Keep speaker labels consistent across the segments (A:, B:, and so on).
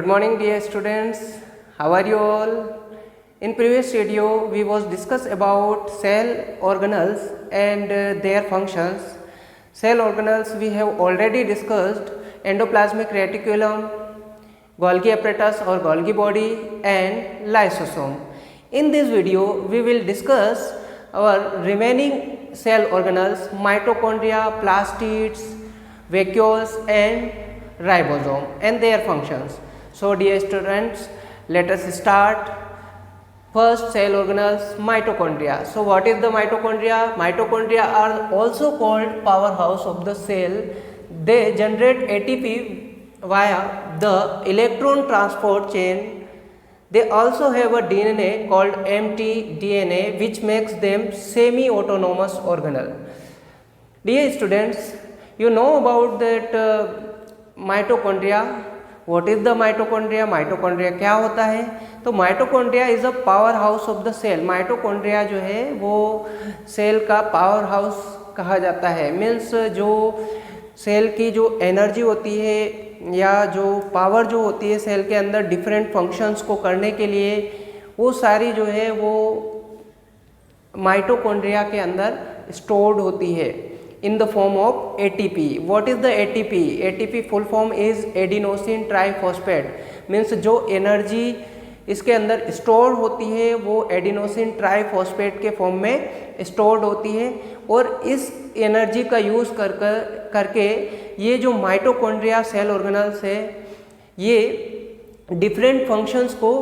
A: Good morning dear students, how are you all? In previous video we was discuss about cell organelles and their functions. Cell organelles we have already discussed endoplasmic reticulum, Golgi apparatus or Golgi body and lysosome. In this video we will discuss our remaining cell organelles, mitochondria, plastids, vacuoles and ribosome and their functions. So dear students, let us start. First cell organelles, mitochondria. So what is the mitochondria? Mitochondria are also called powerhouse of the cell. They generate ATP via the electron transport chain. They also have a DNA called mtDNA which makes them semi-autonomous organelle. Dear students, you know about that mitochondria. What is the mitochondria? Mitochondria क्या होता है? तो mitochondria is a power house of the cell. Mitochondria जो है वो cell का power house कहा जाता है. मीन्स जो सेल की जो एनर्जी होती है या जो पावर जो होती है सेल के अंदर डिफरेंट फंक्शंस को करने के लिए, वो सारी जो है वो माइटोकॉन्ड्रिया के अंदर स्टोर्ड होती है in the form of ATP. What is the ATP? ATP full form is adenosine triphosphate. Means जो एनर्जी इसके अंदर स्टोर होती है वो एडिनोसिन ट्राइफॉस्फेट के फॉर्म में स्टोर्ड होती है और इस एनर्जी का यूज़ करके ये जो माइटोकॉन्ड्रिया सेल ऑर्गेनल्स है ये डिफरेंट फंक्शंस को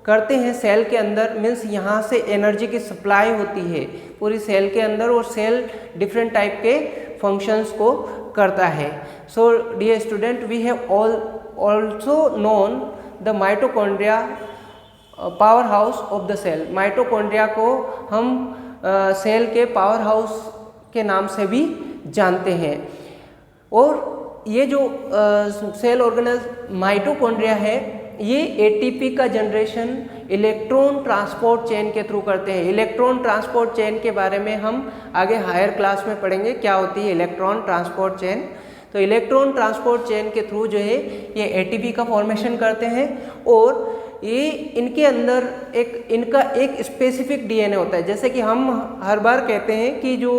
A: करते हैं सेल के अंदर. मीन्स यहाँ से एनर्जी की सप्लाई होती है पूरी सेल के अंदर और सेल डिफरेंट टाइप के फंक्शंस को करता है. So dear student, we have also known the mitochondria power house of the cell. Mitochondria को हम सेल के पावर हाउस के नाम से भी जानते हैं. और ये जो सेल ऑर्गेनल माइटोकॉन्ड्रिया है ये एटीपी का जनरेशन इलेक्ट्रॉन ट्रांसपोर्ट चेन के थ्रू करते हैं. इलेक्ट्रॉन ट्रांसपोर्ट चेन के बारे में हम आगे हायर क्लास में पढ़ेंगे क्या होती है इलेक्ट्रॉन ट्रांसपोर्ट चेन. तो इलेक्ट्रॉन ट्रांसपोर्ट चेन के थ्रू जो है ये एटीपी का फॉर्मेशन करते हैं और ये इनके अंदर इनका एक स्पेसिफिक डीएनए होता है. जैसे कि हम हर बार कहते हैं कि जो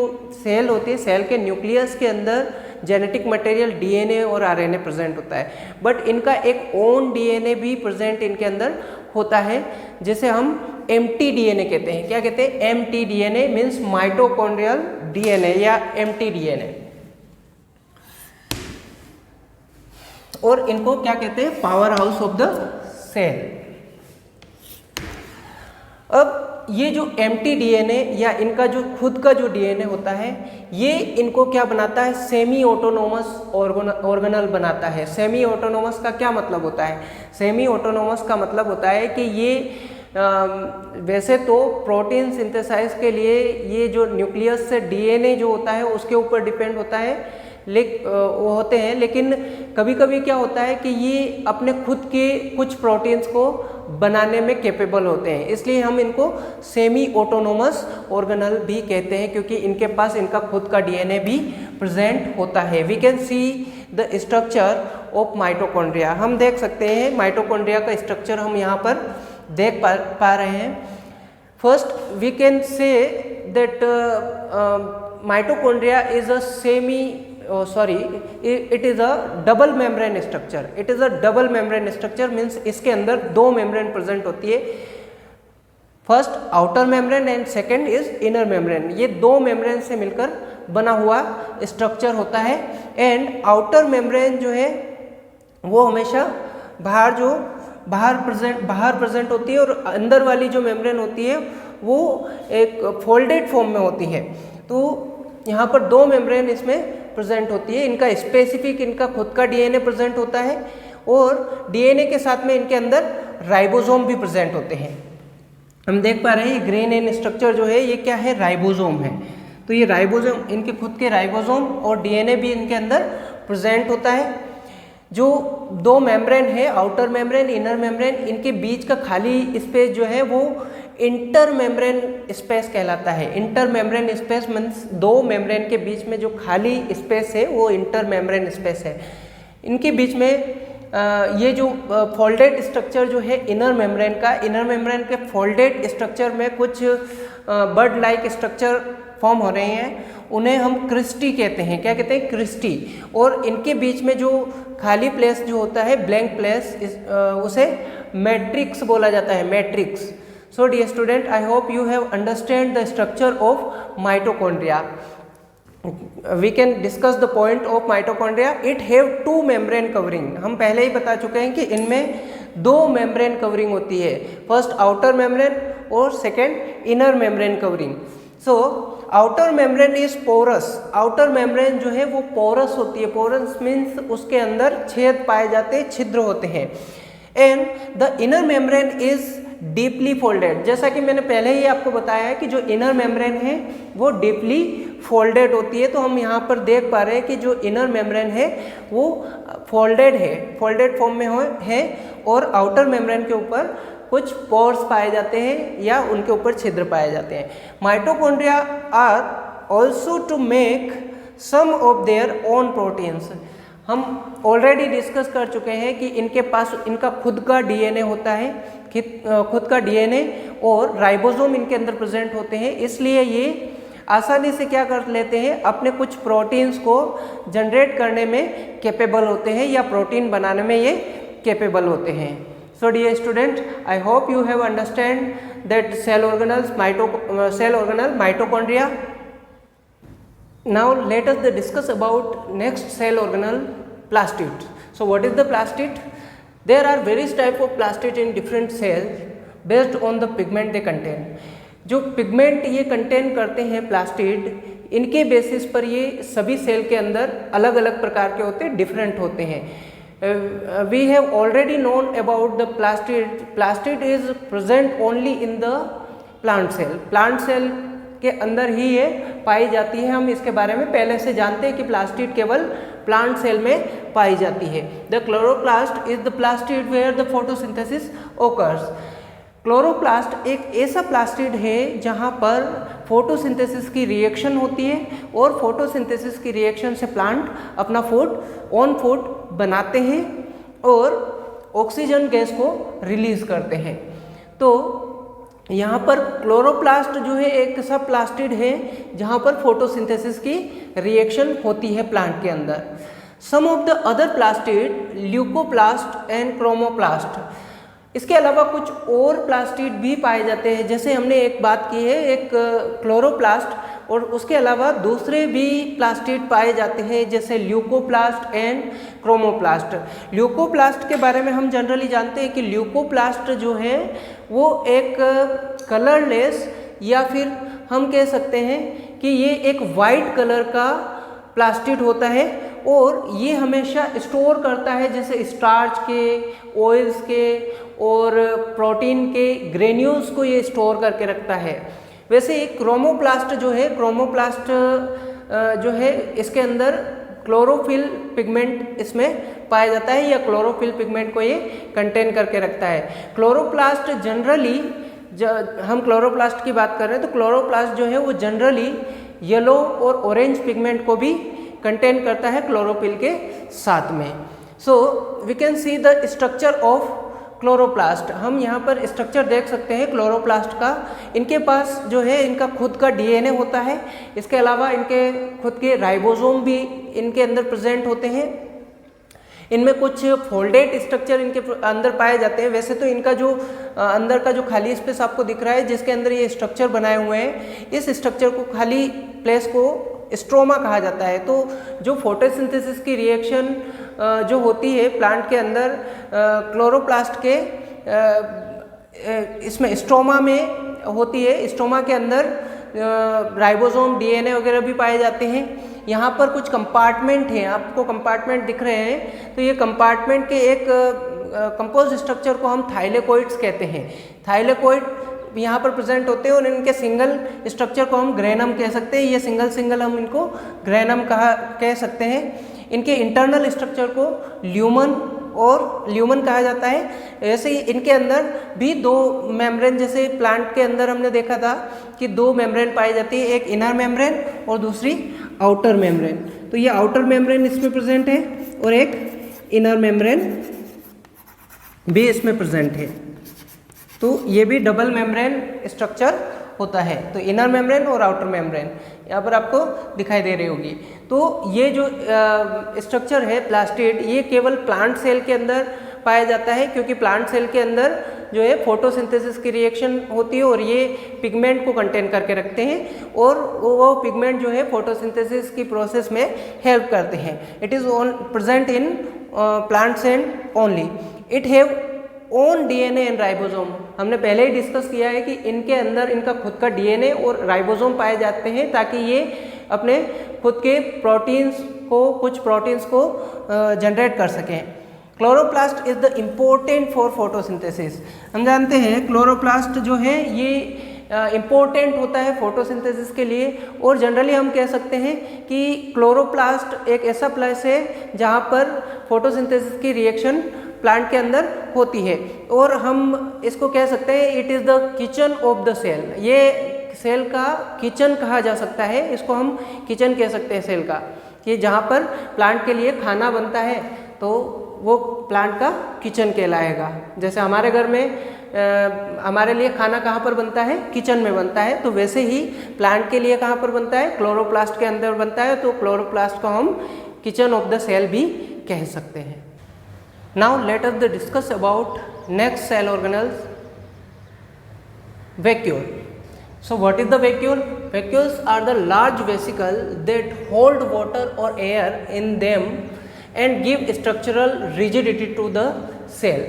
A: सेल होती है सेल के न्यूक्लियस के अंदर जेनेटिक मटेरियल डीएनए और आरएनए प्रेजेंट होता है, बट इनका एक ओन डीएनए भी प्रेजेंट इनके अंदर होता है जिसे हम mtDNA कहते हैं. क्या कहते हैं? mtDNA मीन्स माइटोकॉन्ड्रियल डीएनए या mtDNA. और इनको क्या कहते हैं? Power house of the cell. अब ये जो mtDNA या इनका जो खुद का जो डीएनए होता है ये इनको क्या बनाता है? सेमी ऑटोनोमस ऑर्गेनल बनाता है. सेमी ऑटोनोमस का क्या मतलब होता है? सेमी ऑटोनोमस का मतलब होता है कि ये वैसे तो प्रोटीन सिंथेसाइज के लिए ये जो न्यूक्लियस से डीएनए जो होता है उसके ऊपर डिपेंड होता है वो होते हैं, लेकिन कभी कभी क्या होता है कि ये अपने खुद के कुछ प्रोटीन्स को बनाने में कैपेबल होते हैं. इसलिए हम इनको सेमी ऑटोनोमस ऑर्गेनल भी कहते हैं क्योंकि इनके पास इनका खुद का डीएनए भी प्रेजेंट होता है. We can see the structure of mitochondria. हम देख सकते हैं माइटोकॉन्ड्रिया का स्ट्रक्चर हम यहाँ पर देख पा रहे हैं. First we can say that mitochondria is a it is a double membrane structure. It is a double membrane structure means इसके अंदर दो मेम्ब्रेन प्रेजेंट होती है. First outer membrane and second is inner membrane. ये दो membrane से मिलकर बना हुआ स्ट्रक्चर होता है. एंड आउटर मेम्ब्रेन जो है वो हमेशा बाहर प्रेजेंट होती है और अंदर वाली जो मेम्ब्रेन होती है वो एक फोल्डेड फॉर्म में होती है. तो यहाँ पर दो मेम्ब्रेन इसमें प्रेजेंट होती है. इनका स्पेसिफिक इनका खुद का डीएनए प्रेजेंट होता है और डीएनए के साथ में इनके अंदर राइबोसोम भी प्रेजेंट होते हैं. हम देख पा रहे हैं ग्रेन एंड स्ट्रक्चर जो है ये क्या है? राइबोसोम है. तो ये राइबोसोम इनके खुद के राइबोसोम और डीएनए भी इनके अंदर प्रेजेंट होता है. जो दो मेम्ब्रेन है आउटर मेम्ब्रेन इनर मेम्ब्रेन, इनके बीच का खाली स्पेस जो है वो इंटर मेम्ब्रेन स्पेस कहलाता है. इंटर मेम्ब्रेन स्पेस मीन्स दो मेम्ब्रेन के बीच में जो खाली स्पेस है वो इंटर मेम्ब्रेन स्पेस है. इनके बीच में ये जो फोल्डेड स्ट्रक्चर जो है इनर मेम्ब्रेन का, इनर मेम्ब्रेन के फोल्डेड स्ट्रक्चर में कुछ बर्ड लाइक स्ट्रक्चर फॉर्म हो रहे हैं, उन्हें हम क्रिस्टी कहते हैं। क्या कहते हैं? क्रिस्टी। और इनके बीच में जो खाली प्लेस जो होता है, ब्लैंक प्लेस, उसे मैट्रिक्स बोला जाता है, matrix. So dear student, I hope you have understand the structure of mitochondria. We can discuss the point of mitochondria. It have two membrane covering. हम पहले ही बता चुके हैं कि इनमें दो मेम्ब्रेन कवरिंग होती है, फर्स्ट आउटर मेम्ब्रेन और second inner membrane covering. So outer membrane is porous. Outer membrane जो है वो पोरस होती है। पोरस मीन्स उसके अंदर छेद पाए जाते हैं, छिद्र होते हैं। And the inner membrane is deeply folded. जैसा कि मैंने पहले ही आपको बताया है कि जो इनर मेम्ब्रेन है वो डीपली फोल्डेड होती है। तो हम यहाँ पर देख पा रहे हैं कि जो इनर मेम्ब्रेन है वो फोल्डेड है, फोल्डेड फॉर्म में है, और आउटर मेम्ब्रेन के ऊपर कुछ पोर्स पाए जाते हैं या उनके ऊपर छिद्र पाए जाते हैं। Mitochondria are also to make some of their own proteins. हम ऑलरेडी डिस्कस कर चुके हैं कि इनके पास इनका खुद का डीएनए होता है, खुद का डीएनए और राइबोसोम इनके अंदर प्रेजेंट होते हैं। इसलिए ये आसानी से क्या कर लेते हैं, अपने कुछ प्रोटीन्स को जनरेट करने में कैपेबल होते हैं या प्रोटीन बनाने में ये कैपेबल होते हैं। So dear student, I hope you have understand that cell organelle mitochondria. Now let us discuss about next cell organelle, plastid. So what is the plastid? There are various type of plastid in different cells based on the pigment they contain. जो pigment ये contain करते हैं plastid, इनके basis पर ये सभी cell के अंदर अलग अलग प्रकार के होते हैं, डिफरेंट होते हैं। We have already known about the plastid. Plastid is present only in the plant cell. Plant cell के अंदर ही ये पाई जाती है। हम इसके बारे में पहले से जानते हैं कि प्लास्टिड केवल प्लांट सेल में पाई जाती है। The chloroplast is the plastid where the photosynthesis occurs. Chloroplast एक ऐसा प्लास्टिड है जहाँ पर फोटोसिंथेसिस की रिएक्शन होती है और फोटोसिंथेसिस की रिएक्शन से प्लांट अपना ओन फूड बनाते हैं और ऑक्सीजन गैस को रिलीज करते हैं। तो यहाँ पर क्लोरोप्लास्ट जो है एक सब प्लास्टिड है जहाँ पर फोटोसिंथेसिस की रिएक्शन होती है प्लांट के अंदर। Some of the other plastid leucoplast and chromoplast. इसके अलावा कुछ और प्लास्टिड भी पाए जाते हैं। जैसे हमने एक बात की है, एक क्लोरोप्लास्ट, और उसके अलावा दूसरे भी प्लास्टिड पाए जाते हैं जैसे ल्यूकोप्लास्ट एंड क्रोमोप्लास्ट। ल्यूकोप्लास्ट के बारे में हम जनरली जानते हैं कि ल्यूकोप्लास्ट जो है वो एक कलरलेस, या फिर हम कह सकते हैं कि ये एक वाइट कलर का प्लास्टिड होता है और ये हमेशा स्टोर करता है जैसे स्टार्च के, ऑयल्स के और प्रोटीन के ग्रेन्यूल्स को ये स्टोर करके रखता है। वैसे एक क्रोमोप्लास्ट जो है, क्रोमोप्लास्ट जो है इसके अंदर क्लोरोफिल पिगमेंट इसमें पाया जाता है या क्लोरोफिल पिगमेंट को ये कंटेन करके रखता है। क्लोरोप्लास्ट जनरली, हम क्लोरोप्लास्ट की बात कर रहे हैं तो क्लोरोप्लास्ट जो है वो जनरली येलो और ऑरेंज पिगमेंट को भी कंटेन करता है क्लोरोफिल के साथ में। So we can see the structure of chloroplast. हम यहाँ पर स्ट्रक्चर देख सकते हैं क्लोरोप्लास्ट का। इनके पास जो है इनका खुद का डीएनए होता है, इसके अलावा इनके खुद के राइबोसोम भी इनके अंदर प्रेजेंट होते हैं। इनमें कुछ फोल्डेड स्ट्रक्चर इनके अंदर पाए जाते हैं। वैसे तो इनका जो अंदर का जो खाली स्पेस आपको दिख रहा है जिसके अंदर ये स्ट्रक्चर बनाए हुए हैं, इस स्ट्रक्चर को खाली प्लेस को स्ट्रोमा कहा जाता है। तो जो फोटोसिंथेसिस की रिएक्शन जो होती है प्लांट के अंदर क्लोरोप्लास्ट के इसमें स्ट्रोमा में होती है। स्ट्रोमा के अंदर राइबोसोम, डीएनए वगैरह भी पाए जाते हैं। यहाँ पर कुछ कंपार्टमेंट हैं, आपको कंपार्टमेंट दिख रहे हैं, तो ये कंपार्टमेंट के एक कंपोज स्ट्रक्चर को हम थाइलेकोइड्स कहते हैं। थाइलेकोइड यहाँ पर प्रेजेंट होते हैं और इनके सिंगल स्ट्रक्चर को हम ग्रेनम कह सकते हैं। ये सिंगल हम इनको ग्रेनम कह सकते हैं। इनके इंटरनल स्ट्रक्चर को ल्यूमन कहा जाता है। ऐसे ही इनके अंदर भी दो मेम्ब्रेन, जैसे प्लांट के अंदर हमने देखा था कि दो मेम्ब्रेन पाई जाती है, एक इनर मेम्ब्रेन और दूसरी आउटर मेम्ब्रेन। तो ये आउटर मेम्ब्रेन इसमें प्रेजेंट है और एक इनर मेम्ब्रेन भी इसमें प्रेजेंट है। तो ये भी डबल मेम्ब्रेन स्ट्रक्चर होता है। तो इनर मेम्ब्रेन और आउटर मेम्ब्रेन यहाँ पर आपको दिखाई दे रही होगी। तो ये जो स्ट्रक्चर है प्लास्टिड, ये केवल प्लांट सेल के अंदर पाया जाता है, क्योंकि प्लांट सेल के अंदर जो है फोटोसिंथेसिस की रिएक्शन होती है और ये पिगमेंट को कंटेन करके रखते हैं और वो पिगमेंट जो है फोटोसिंथेसिस की प्रोसेस में हेल्प करते हैं। It is present in plant cell only. It have own DNA and ribosome. हमने पहले ही डिस्कस किया है कि इनके अंदर इनका खुद का डीएनए और राइबोसोम पाए जाते हैं, ताकि ये अपने खुद के कुछ प्रोटीन्स को जनरेट कर सकें। Chloroplast is the important for photosynthesis. हम जानते हैं क्लोरोप्लास्ट जो है ये इम्पोर्टेंट होता है फोटोसिंथेसिस के लिए, और जनरली हम कह सकते हैं कि क्लोरोप्लास्ट एक ऐसा प्लेस है जहाँ पर फोटोसिंथेसिस की रिएक्शन प्लांट के अंदर होती है, और हम इसको कह सकते हैं it is the kitchen of the cell. ये सेल का किचन कहा जा सकता है, इसको हम किचन कह सकते हैं सेल का, कि जहाँ पर प्लांट के लिए खाना बनता है तो वो प्लांट का किचन कहलाएगा। जैसे हमारे घर में हमारे लिए खाना कहाँ पर बनता है, किचन में बनता है, तो वैसे ही प्लांट के लिए कहाँ पर बनता है, क्लोरोप्लास्ट के अंदर बनता है। तो क्लोरोप्लास्ट को हम किचन ऑफ द सेल भी कह सकते हैं। Now let us discuss about next cell organelles, vacuole. So what is the vacuole? Vacuoles are the large vesicles that hold water or air in them and give structural rigidity to the cell.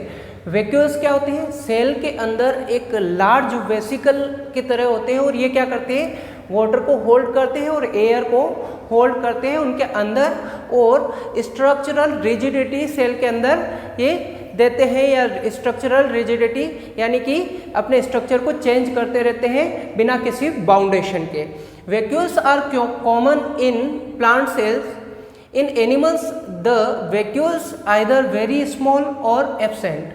A: Vacuoles क्या होते हैं? Cell के अंदर एक large vesicle की तरह होते हैं और ये क्या करते हैं, वाटर को होल्ड करते हैं और एयर को होल्ड करते हैं उनके अंदर, और स्ट्रक्चरल रिजिडिटी सेल के अंदर ये देते हैं, या स्ट्रक्चरल रिजिडिटी यानी कि अपने स्ट्रक्चर को चेंज करते रहते हैं बिना किसी बाउंडेशन के। Vacuoles are common in plant cells. In animals the vacuoles either very small और एब्सेंट।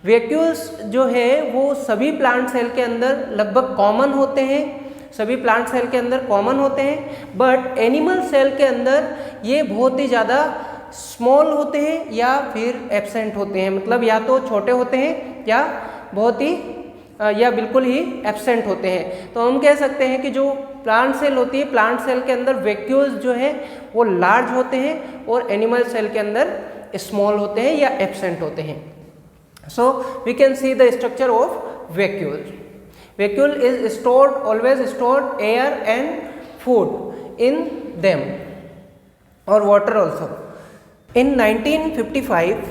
A: वैक्यूल्स जो है वो सभी प्लांट सेल के अंदर लगभग कॉमन होते हैं, सभी प्लांट सेल के अंदर कॉमन होते हैं, बट एनिमल सेल के अंदर ये बहुत ही ज़्यादा स्मॉल होते हैं या फिर एब्सेंट होते हैं, मतलब या तो छोटे होते हैं या बहुत ही या बिल्कुल ही एब्सेंट होते हैं। तो हम कह सकते हैं कि जो प्लांट सेल होती है, प्लांट सेल के अंदर वैक्यूल्स जो है वो लार्ज होते हैं और एनिमल सेल के अंदर स्मॉल होते हैं या एब्सेंट होते हैं। So we can see the structure of vacuole. Vacuole is always stored air and food in them or water also. In 1955,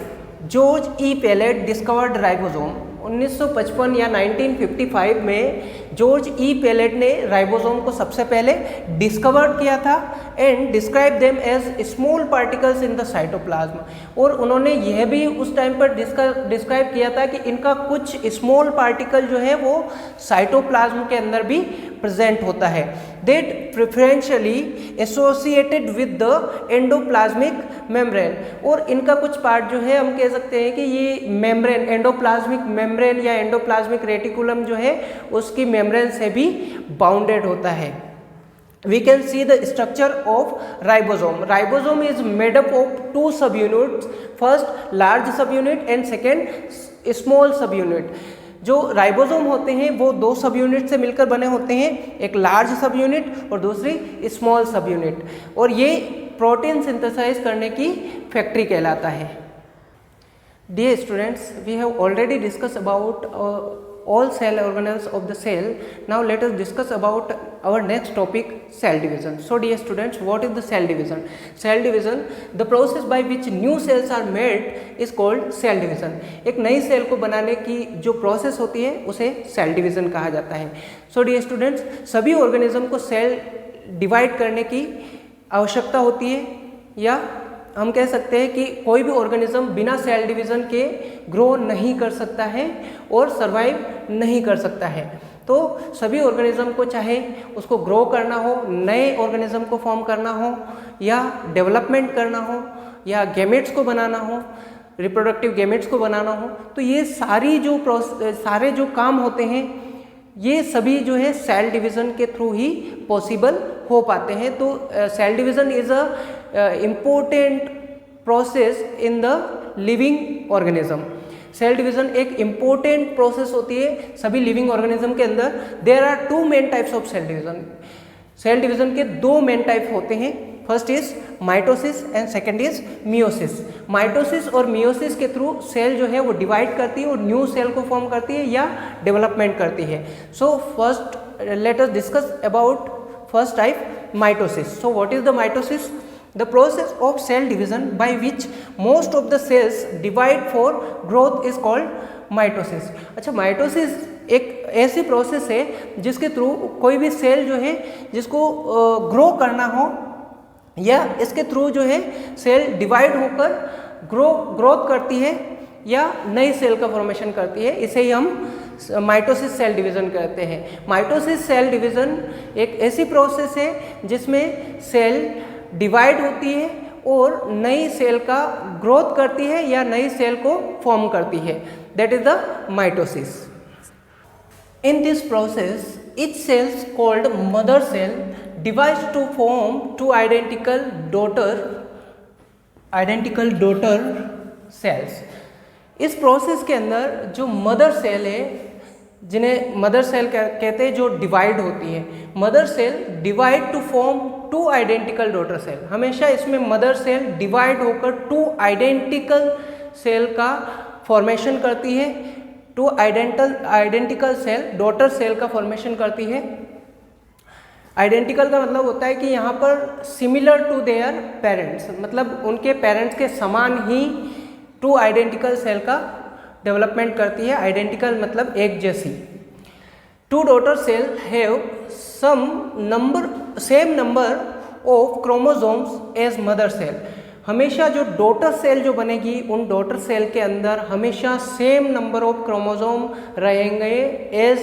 A: George E. Pallet discovered ribosome. 1955 या 1955 में जॉर्ज ई पैलेट ने ribosome को सबसे पहले discover किया था and describe them as small particles in the cytoplasm. और उन्होंने यह भी उस टाइम पर डिस्क्राइब किया था कि इनका कुछ स्मॉल पार्टिकल जो है वो साइटोप्लाज्म के अंदर भी प्रेजेंट होता है, that preferentially associated with the endoplasmic membrane. और इनका कुछ पार्ट जो है हम कह सकते हैं कि ये मेम्ब्रेन, एंडोप्लाज्मिक मेम्ब्रेन या एंडोप्लाज्मिक रेटिकुलम जो है उसकी मेम्ब्रेन से भी बाउंडेड होता है। We can see the structure of ribosome. Ribosome is made up of two subunits, first large subunit and second small subunit. जो राइबोसोम होते हैं वो दो सब यूनिट से मिलकर बने होते हैं, एक लार्ज सब यूनिट और दूसरी स्मॉल सब यूनिट, और ये प्रोटीन सिंथेसाइज करने की फैक्ट्री कहलाता है। Dear students, we have already discussed about all cell organelles of the cell. Now let us discuss about our next topic, cell division. So dear students, what is the cell division? Cell division, the process by which new cells are made is called cell division. एक नई cell को बनाने की जो process होती है उसे cell division कहा जाता है। So dear students, सभी ऑर्गेनिज्म को सेल डिवाइड करने की आवश्यकता होती है, या हम कह सकते हैं कि कोई भी ऑर्गेनिज्म बिना सेल डिवीज़न के ग्रो नहीं कर सकता है और सरवाइव नहीं कर सकता है। तो सभी ऑर्गेनिज्म को, चाहे उसको ग्रो करना हो, नए ऑर्गेनिज्म को फॉर्म करना हो, या डेवलपमेंट करना हो, या गैमेट्स को बनाना हो, रिप्रोडक्टिव गैमेट्स को बनाना हो, तो ये सारे जो काम होते हैं ये सभी जो है सेल डिवीज़न के थ्रू ही पॉसिबल हो पाते हैं। तो cell division is a important process in the living organism. Cell division एक इम्पोर्टेंट प्रोसेस होती है सभी लिविंग ऑर्गेनिज्म के अंदर। There are two main types of cell division. Cell division के दो मेन टाइप होते हैं, first is mitosis and second is meiosis. Mitosis और मियोसिस के थ्रू सेल जो है वो डिवाइड करती है और न्यू सेल को फॉर्म करती है या डेवलपमेंट करती है। So first let us discuss about first type, mitosis. So what is the mitosis? The process of cell division by which most of the cells divide for growth is called mitosis। अच्छा, mitosis एक ऐसी process है जिसके through कोई भी cell जो है जिसको ग्रो करना हो या इसके थ्रू जो है सेल डिवाइड होकर ग्रोथ करती है या नई सेल का फॉर्मेशन करती है, इसे ही हम माइटोसिस सेल डिवीज़न कहते हैं। माइटोसिस सेल डिवीज़न एक ऐसी प्रोसेस है जिसमें सेल डिवाइड होती है और नई सेल का ग्रोथ करती है या नई सेल को फॉर्म करती है, that is the mitosis. In this process each cells called mother cell divides to form two identical daughter cells। इस प्रोसेस के अंदर जो मदर सेल है, जिन्हें मदर सेल कहते हैं, जो डिवाइड होती है, mother cell divide to form two identical daughter cell. हमेशा इसमें मदर सेल डिवाइड होकर टू आइडेंटिकल सेल का फॉर्मेशन करती है, two identical cell daughter cell का फॉर्मेशन करती है। आइडेंटिकल का मतलब होता है कि यहाँ पर सिमिलर टू देयर पेरेंट्स, मतलब उनके पेरेंट्स के समान ही टू आइडेंटिकल सेल का डेवलपमेंट करती है। आइडेंटिकल मतलब एक जैसी। Two daughter cell have same number of chromosomes as mother cell. हमेशा जो डॉटर सेल जो बनेगी उन डॉटर सेल के अंदर हमेशा सेम नंबर ऑफ क्रोमोसोम रहेंगे एज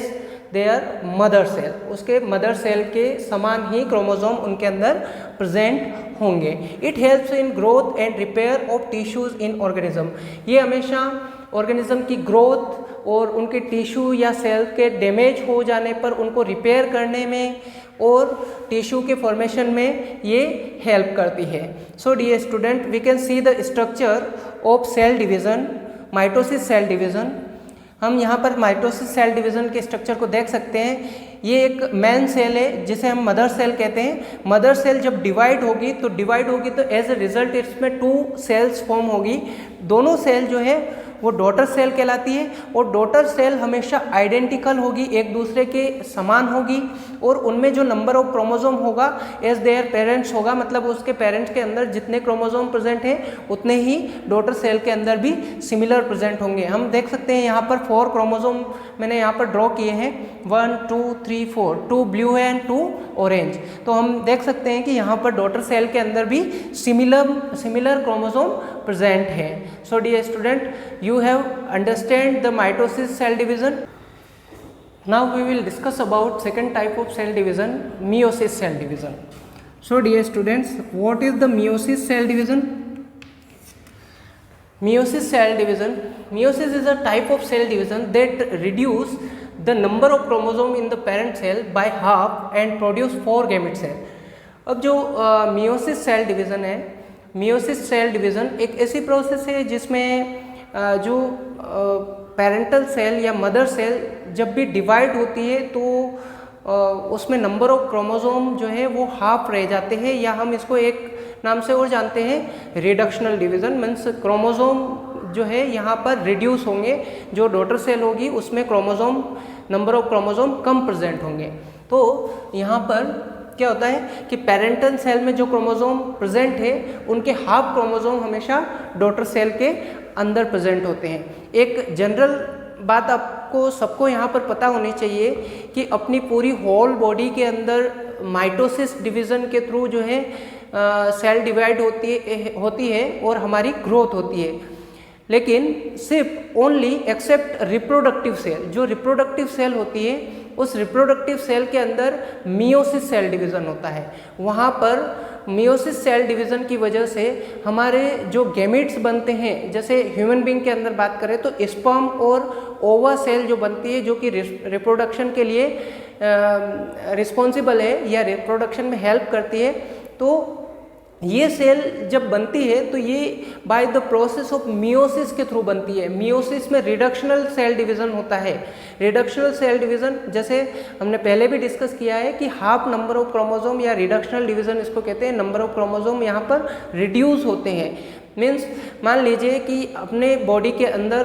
A: देयर मदर सेल, उसके मदर सेल के समान ही क्रोमोसोम उनके अंदर प्रेजेंट होंगे। It helps in growth and repair of tissues in organism. ये हमेशा ऑर्गेनिज्म की ग्रोथ और उनके टिश्यू या सेल के डैमेज हो जाने पर उनको रिपेयर करने में और टिश्यू के फॉर्मेशन में ये हेल्प करती है। So dear student, we can see the structure of cell division, mitosis cell division. हम यहाँ पर माइटोसिस सेल डिवीज़न के स्ट्रक्चर को देख सकते हैं। ये एक मेन सेल है जिसे हम मदर सेल कहते हैं। मदर सेल जब डिवाइड होगी तो एज ए रिजल्ट इसमें टू सेल्स फॉर्म होगी। दोनों सेल जो है वो डॉटर सेल कहलाती है और डॉटर सेल हमेशा आइडेंटिकल होगी, एक दूसरे के समान होगी और उनमें जो नंबर ऑफ क्रोमोसोम होगा एज देयर पेरेंट्स होगा, मतलब उसके पेरेंट्स के अंदर जितने क्रोमोसोम प्रेजेंट हैं उतने ही डॉटर सेल के अंदर भी सिमिलर प्रेजेंट होंगे। हम देख सकते हैं यहाँ पर 4 क्रोमोसोम मैंने यहाँ पर ड्रॉ किए हैं, 1 2 3 4, 2 ब्लू है एंड 2 ऑरेंज। तो हम देख सकते हैं कि यहाँ पर डॉटर सेल के अंदर भी सिमिलर क्रोमोसोम प्रेजेंट है। So dear student, you have understand the mitosis cell division. Now we will discuss about second type of cell division, meiosis cell division. So dear students, what is the meiosis cell division? Meiosis cell division, meiosis is a type of cell division that reduce the number of chromosome in the parent cell by half and produce 4 gamete cell. अब जो meiosis cell division है, meiosis cell division एक ऐसी process है जिसमें जो parental cell या mother cell जब भी डिवाइड होती है तो उसमें नंबर ऑफ क्रोमोसोम जो है वो हाफ रह जाते हैं, या हम इसको एक नाम से और जानते हैं रिडक्शनल डिवीज़न। मीन्स क्रोमोसोम जो है यहाँ पर रिड्यूस होंगे, जो डॉटर सेल होगी उसमें number of chromosome come present होंगे। तो यहाँ पर क्या होता है कि पेरेंटल सेल में जो क्रोमोसोम प्रेजेंट है उनके हाफ क्रोमोसोम हमेशा डॉटर सेल के अंदर प्रेजेंट होते हैं। एक जनरल बात आपको सबको यहाँ पर पता होनी चाहिए कि अपनी पूरी होल बॉडी के अंदर माइटोसिस डिवीज़न के थ्रू जो है सेल डिवाइड होती है और हमारी ग्रोथ होती है, लेकिन सिर्फ ओनली एक्सेप्ट रिप्रोडक्टिव सेल। जो रिप्रोडक्टिव सेल होती है उस रिप्रोडक्टिव सेल के अंदर मियोसिस सेल डिवीज़न होता है। वहाँ पर मियोसिस सेल डिवीज़न की वजह से हमारे जो गैमेट्स बनते हैं, जैसे ह्यूमन बीइंग के अंदर बात करें तो स्पर्म और ओवा सेल जो बनती है, जो कि रिप्रोडक्शन के लिए रिस्पॉन्सिबल है या रिप्रोडक्शन में हेल्प करती है, तो ये सेल जब बनती है तो ये by the process of meiosis के थ्रू बनती है। मियोसिस में रिडक्शनल सेल डिवीज़न होता है। रिडक्शनल सेल डिवीज़न जैसे हमने पहले भी डिस्कस किया है कि हाफ नंबर ऑफ क्रोमोसोम या रिडक्शनल डिवीज़न इसको कहते हैं। नंबर ऑफ क्रोमोसोम यहाँ पर रिड्यूस होते हैं। मीन्स मान लीजिए कि अपने बॉडी के अंदर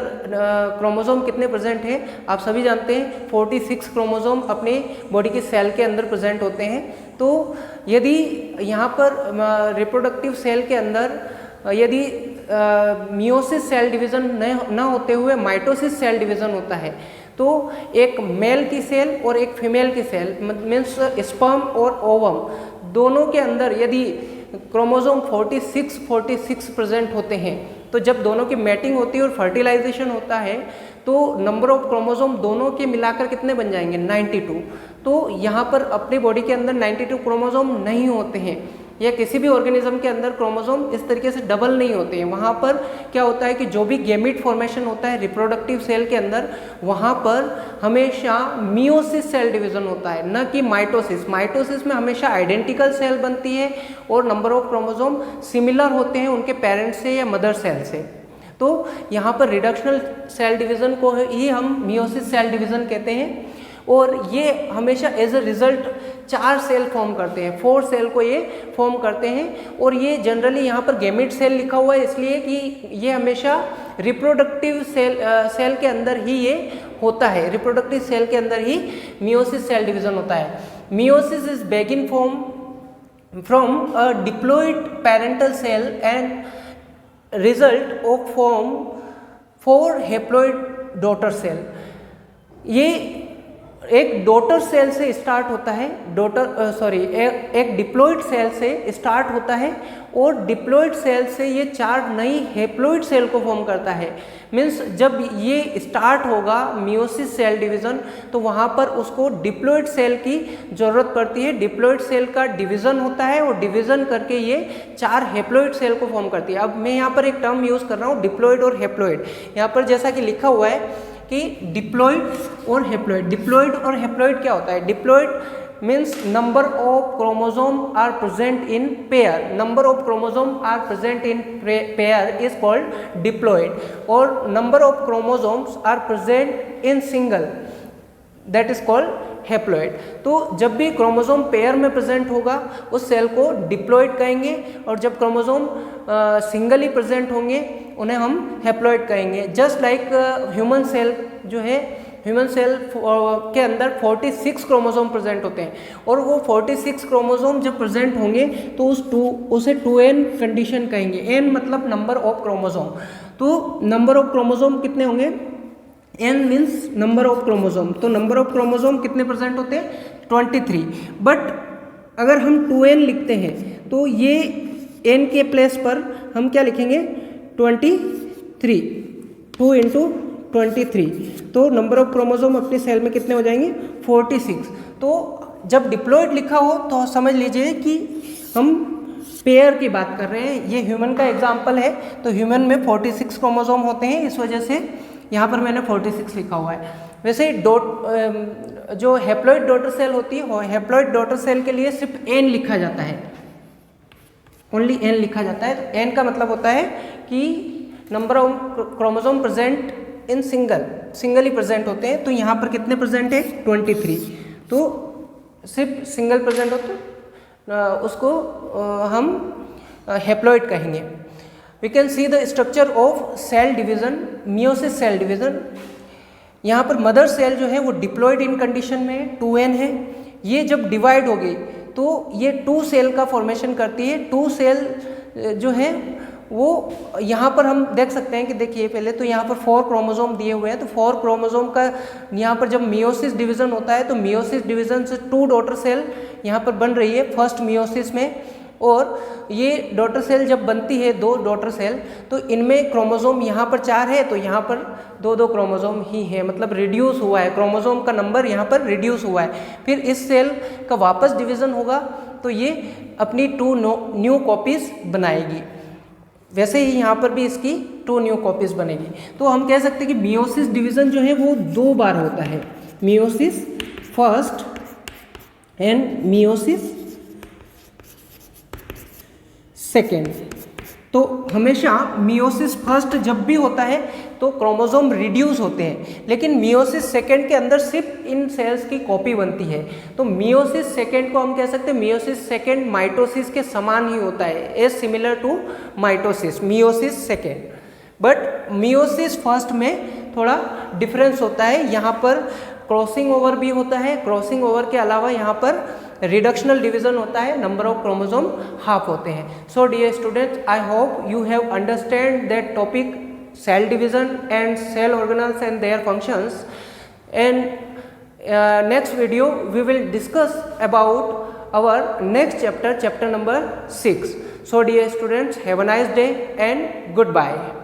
A: क्रोमोसोम कितने प्रेजेंट हैं, आप सभी जानते हैं 46 क्रोमोसोम अपने बॉडी के सेल के अंदर प्रेजेंट होते हैं। तो यदि यहाँ पर रिप्रोडक्टिव सेल के अंदर यदि मियोसिस सेल डिवीज़न न होते हुए माइटोसिस सेल डिवीज़न होता है, तो एक मेल की सेल और एक फीमेल की सेल मीन्स स्पर्म और ओवम दोनों के अंदर यदि क्रोमोसोम 46 प्रेजेंट होते हैं, तो जब दोनों की मैटिंग होती है और फर्टिलाइजेशन होता है तो नंबर ऑफ क्रोमोसोम दोनों के मिलाकर कितने बन जाएंगे 92। तो यहाँ पर अपनी बॉडी के अंदर 92 क्रोमोसोम नहीं होते हैं, या किसी भी ऑर्गेनिज्म के अंदर क्रोमोसोम इस तरीके से डबल नहीं होते हैं। वहाँ पर क्या होता है कि जो भी गैमीट फॉर्मेशन होता है रिप्रोडक्टिव सेल के अंदर, वहाँ पर हमेशा मियोसिस सेल डिवीज़न होता है, न कि माइटोसिस। माइटोसिस में हमेशा आइडेंटिकल सेल बनती है और नंबर ऑफ क्रोमोसोम सिमिलर होते हैं उनके पेरेंट्स से या मदर सेल से। तो यहाँ पर रिडक्शनल सेल डिवीज़न को ही हम मियोसिस सेल डिवीज़न कहते हैं। और ये हमेशा as a result 4 cell form करते हैं, 4 सेल को ये फॉर्म करते हैं। और ये जनरली यहाँ पर गैमीट सेल लिखा हुआ है इसलिए कि ये हमेशा रिप्रोडक्टिव सेल के अंदर ही ये होता है। रिप्रोडक्टिव सेल के अंदर ही मियोसिस सेल डिवीज़न होता है। Meiosis is begin from a diploid parental cell and result of form 4 haploid daughter cell. ये एक डॉटर सेल से स्टार्ट होता है, एक डिप्लॉइड सेल से स्टार्ट होता है और डिप्लॉइड सेल से ये 4 नई हैप्लॉइड सेल को फॉर्म करता है। मीन्स जब ये स्टार्ट होगा मियोसिस सेल डिवीज़न तो वहाँ पर उसको डिप्लॉइड सेल की ज़रूरत पड़ती है। डिप्लॉइड सेल का डिवीज़न होता है और डिवीज़न करके ये 4 हैप्लॉइड सेल को फॉर्म करती है। अब मैं यहाँ पर एक टर्म यूज़ कर रहा हूँ डिप्लॉइड और हैप्लॉइड। यहाँ पर जैसा कि लिखा हुआ है कि डिप्लॉइड और हैप्लॉइड। डिप्लॉइड और हैप्लॉइड क्या होता है? Diploid means number of chromosome are present in pair. Number of chromosome are present in pair is called diploid. और number of chromosomes are present in single, that is called haploid. तो जब भी chromosome pair में present होगा उस cell को diploid कहेंगे, और जब क्रोमोसोम सिंगली प्रेजेंट होंगे उन्हें हम हैप्लॉइड कहेंगे। जस्ट लाइक ह्यूमन सेल जो है, ह्यूमन सेल के अंदर 46 क्रोमोसोम प्रेजेंट होते हैं और वो 46 क्रोमोसोम जब प्रेजेंट होंगे तो उसे 2n कंडीशन कहेंगे। n मतलब नंबर ऑफ क्रोमोसोम। तो नंबर ऑफ क्रोमोसोम कितने होंगे? n means number of chromosome. तो नंबर ऑफ क्रोमोसोम कितने प्रेजेंट होते हैं? 23। बट अगर हम 2n लिखते हैं तो ये n के प्लेस पर हम क्या लिखेंगे? 23। 2 × 23। तो नंबर ऑफ क्रोमोसोम अपने सेल में कितने हो जाएंगे? 46। तो जब डिप्लॉइड लिखा हो तो समझ लीजिए कि हम पेयर की बात कर रहे हैं। ये ह्यूमन का एग्जाम्पल है, तो ह्यूमन में 46 क्रोमोसोम होते हैं, इस वजह से यहाँ पर मैंने 46 लिखा हुआ है। वैसे जो हैप्लॉइड डॉटर सेल होती है, हैप्लॉइड डॉटर सेल के लिए सिर्फ n लिखा जाता है, ओनली n लिखा जाता है। तो n का मतलब होता है कि number of chromosome present in single he present होते हैं। तो यहाँ पर कितने प्रेजेंट है? 23। तो सिर्फ सिंगल प्रेजेंट होते हैं, उसको हम हैप्लॉइड कहेंगे। We can see the structure of cell division, meiosis cell division. यहाँ पर मदर सेल जो है वो डिप्लॉइड इन कंडीशन में 2n है। ये जब डिवाइड होगी तो ये 2 सेल का फॉर्मेशन करती है। 2 सेल जो है वो यहाँ पर हम देख सकते हैं कि देखिए पहले तो यहाँ पर 4 क्रोमोसोम दिए हुए हैं। तो 4 क्रोमोसोम का यहाँ पर जब मियोसिस डिवीज़न होता है तो मियोसिस डिवीज़न से 2 डॉटर सेल यहाँ पर बन रही है फर्स्ट मियोसिस में। और ये डॉटर सेल जब बनती है 2 डॉटर सेल, तो इनमें क्रोमोसोम यहाँ पर 4 है तो यहाँ पर 2-2 क्रोमोसोम ही है, मतलब रिड्यूस हुआ है, क्रोमोसोम का नंबर यहाँ पर रिड्यूस हुआ है। फिर इस सेल का वापस डिवीज़न होगा तो ये अपनी 2 न्यू कॉपीज़ बनाएगी। वैसे ही यहाँ पर भी इसकी 2 न्यू कॉपीज़ बनेगी। तो हम कह सकते हैं कि मियोसिस डिवीज़न जो है वो 2 बार होता है, meiosis first and meiosis second. तो हमेशा मियोसिस फर्स्ट जब भी होता है तो क्रोमोसोम रिड्यूस होते हैं, लेकिन मियोसिस सेकेंड के अंदर सिर्फ इन सेल्स की कॉपी बनती है। तो मियोसिस सेकेंड को हम कह सकते हैं मियोसिस सेकेंड माइटोसिस के समान ही होता है, as similar to mitosis, meiosis second. But meiosis first में थोड़ा डिफरेंस होता है, यहाँ पर क्रॉसिंग ओवर भी होता है, क्रॉसिंग ओवर के अलावा यहाँ पर रिडक्शनल डिवीजन होता है, नंबर ऑफ क्रोमोसोम हाफ होते हैं। So dear students, I hope you have understand that topic cell division and cell organelles and their functions, and next video we will discuss about our next chapter, chapter number 6. So dear students, have a nice day and goodbye.